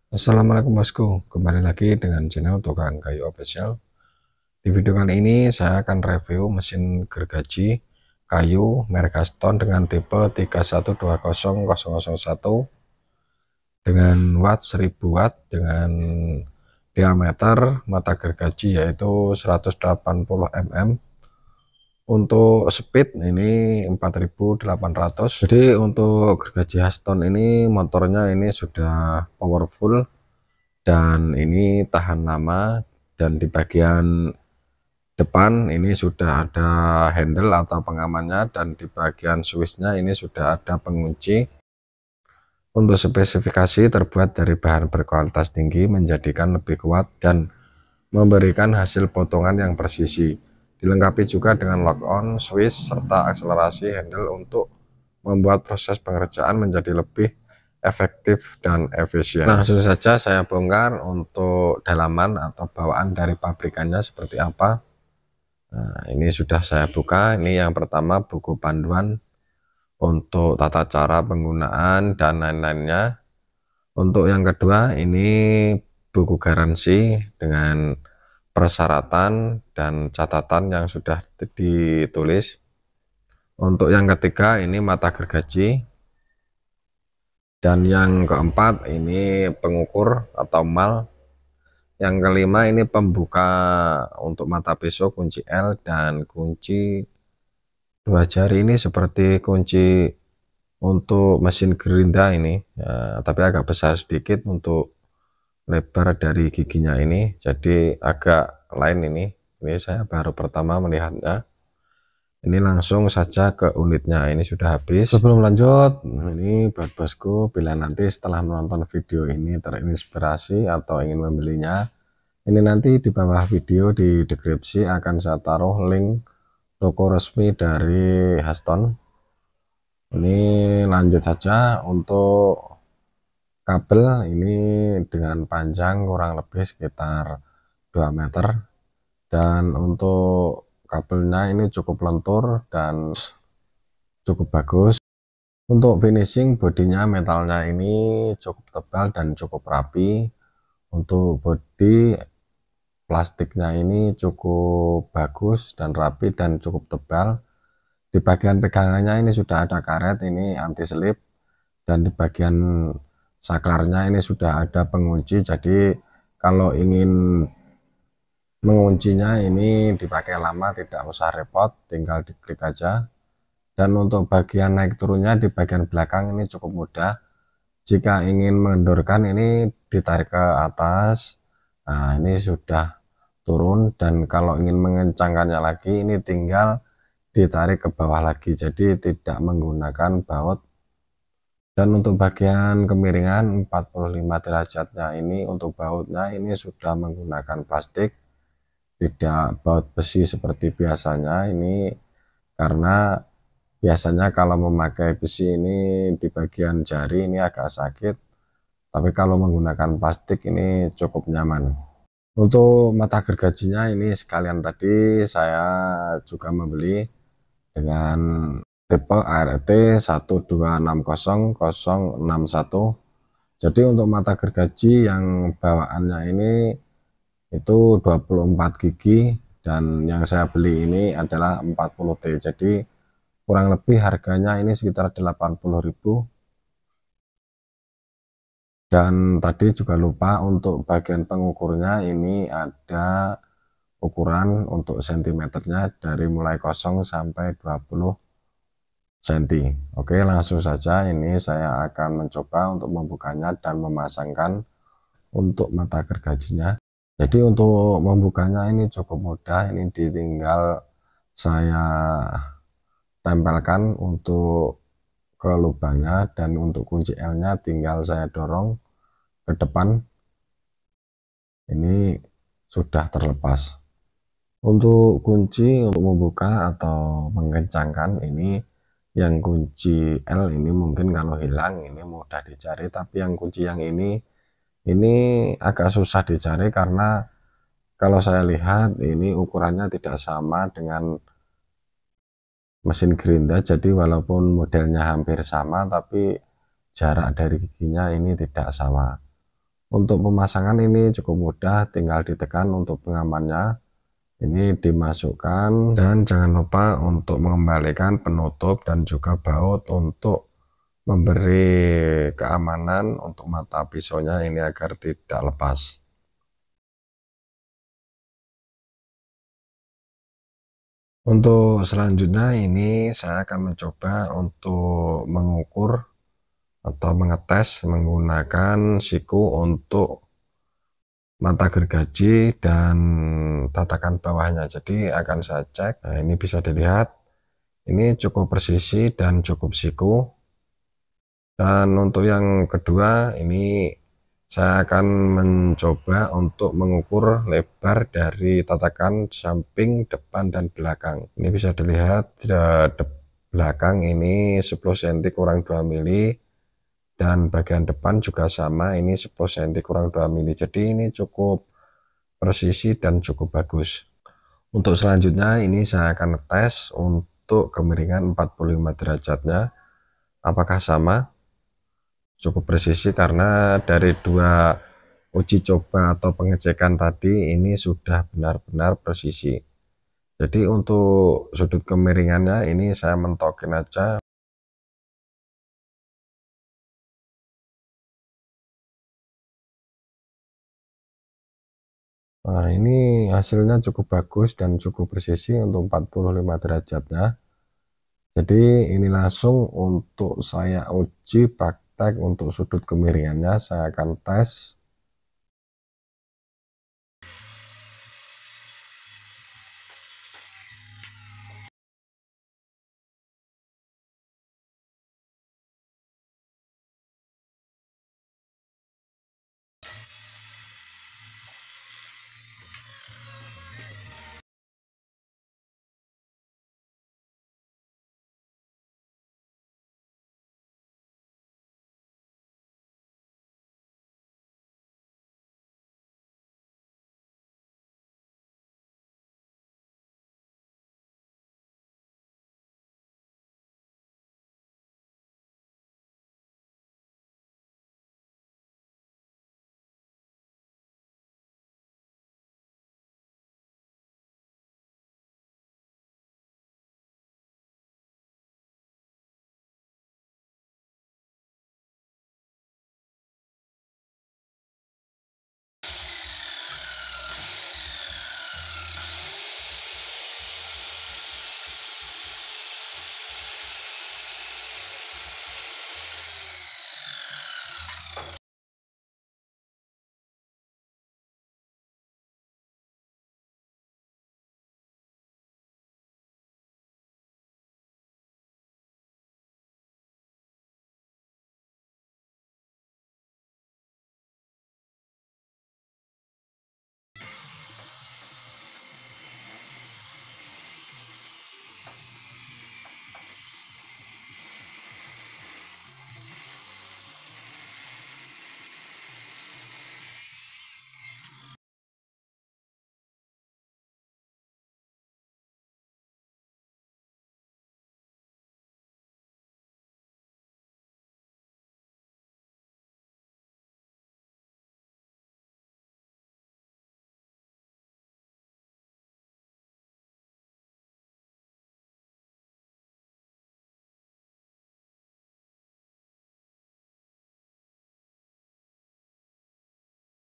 Assalamualaikum bosku, kembali lagi dengan channel Tukang Kayu Official. Di video kali ini saya akan review mesin gergaji kayu merek Gaston dengan tipe 3120001 dengan watt 1000 watt dengan diameter mata gergaji yaitu 180 mm. Untuk speed ini 4800. Jadi untuk gergaji Gaston ini motornya ini sudah powerful dan ini tahan lama, dan di bagian depan ini sudah ada handle atau pengamannya, dan di bagian switchnya ini sudah ada pengunci. Untuk spesifikasi terbuat dari bahan berkualitas tinggi menjadikan lebih kuat dan memberikan hasil potongan yang presisi. Dilengkapi juga dengan lock on switch serta akselerasi handle untuk membuat proses pengerjaan menjadi lebih efektif dan efisien. Langsung saja saya bongkar untuk dalaman atau bawaan dari pabrikannya seperti apa. Nah, ini sudah saya buka. Ini yang pertama buku panduan untuk tata cara penggunaan dan lain-lainnya. Untuk yang kedua ini buku garansi dengan persyaratan dan catatan yang sudah ditulis. Untuk yang ketiga ini mata gergaji, dan yang keempat ini pengukur atau mal. Yang kelima ini pembuka untuk mata pisau, kunci L dan kunci 2 jari. Ini seperti kunci untuk mesin gerinda ini ya, tapi agak besar sedikit untuk lebar dari giginya ini, jadi agak lain ini saya baru pertama melihatnya. Ini langsung saja ke unitnya, ini sudah habis. Sebelum lanjut, ini buat bosku, bila nanti setelah menonton video ini terinspirasi atau ingin membelinya, ini nanti di bawah video di deskripsi akan saya taruh link toko resmi dari Gaston. Ini lanjut saja. Untuk kabel ini dengan panjang kurang lebih sekitar 2 meter, dan untuk kabelnya ini cukup lentur dan cukup bagus. Untuk finishing bodinya, metalnya ini cukup tebal dan cukup rapi. Untuk bodi plastiknya ini cukup bagus dan rapi dan cukup tebal. Di bagian pegangannya ini sudah ada karet ini anti selip, dan di bagian saklarnya ini sudah ada pengunci, jadi kalau ingin menguncinya ini dipakai lama tidak usah repot, tinggal diklik aja. Dan untuk bagian naik turunnya di bagian belakang ini cukup mudah. Jika ingin mengendorkan ini ditarik ke atas, nah ini sudah turun, dan kalau ingin mengencangkannya lagi ini tinggal ditarik ke bawah lagi, jadi tidak menggunakan baut. Dan untuk bagian kemiringan 45 derajatnya ini untuk bautnya ini sudah menggunakan plastik, tidak baut besi seperti biasanya ini, karena biasanya kalau memakai besi ini di bagian jari ini agak sakit, tapi kalau menggunakan plastik ini cukup nyaman. Untuk mata gergajinya ini sekalian tadi saya juga membeli dengan tipe ART 1260061. Jadi untuk mata gergaji yang bawaannya ini itu 24 gigi, dan yang saya beli ini adalah 40T, jadi kurang lebih harganya ini sekitar 80.000. Dan tadi juga lupa untuk bagian pengukurnya, ini ada ukuran untuk sentimeternya dari mulai 0 sampai 20 cm. Oke, langsung saja ini saya akan mencoba untuk membukanya dan memasangkan untuk mata gergajinya. Jadi untuk membukanya ini cukup mudah, ini ditinggal saya tempelkan untuk ke lubangnya, dan untuk kunci L nya tinggal saya dorong ke depan, ini sudah terlepas. Untuk kunci untuk membuka atau mengencangkan ini, yang kunci L ini mungkin kalau hilang ini mudah dicari, tapi yang kunci yang ini agak susah dicari, karena kalau saya lihat ini ukurannya tidak sama dengan mesin gerinda, jadi walaupun modelnya hampir sama tapi jarak dari giginya ini tidak sama. Untuk pemasangan ini cukup mudah, tinggal ditekan untuk pengamannya. Ini dimasukkan dan jangan lupa untuk mengembalikan penutup dan juga baut untuk memberi keamanan untuk mata pisaunya ini agar tidak lepas. Untuk selanjutnya ini saya akan mencoba untuk mengukur atau mengetes menggunakan siku untuk mata gergaji dan tatakan bawahnya. Jadi akan saya cek. Nah, ini bisa dilihat ini cukup presisi dan cukup siku. Dan untuk yang kedua ini saya akan mencoba untuk mengukur lebar dari tatakan samping, depan, dan belakang. Ini bisa dilihat di belakang ini 10 cm kurang 2 mili, dan bagian depan juga sama, ini 10 cm kurang 2 mili. Jadi ini cukup presisi dan cukup bagus. Untuk selanjutnya ini saya akan tes untuk kemiringan 45 derajatnya apakah sama. Cukup presisi karena dari dua uji coba atau pengecekan tadi ini sudah benar-benar presisi. Jadi untuk sudut kemiringannya ini saya mentokin aja. Nah, ini hasilnya cukup bagus dan cukup presisi untuk 45 derajatnya. Jadi ini langsung untuk saya uji praktek untuk sudut kemiringannya, saya akan tes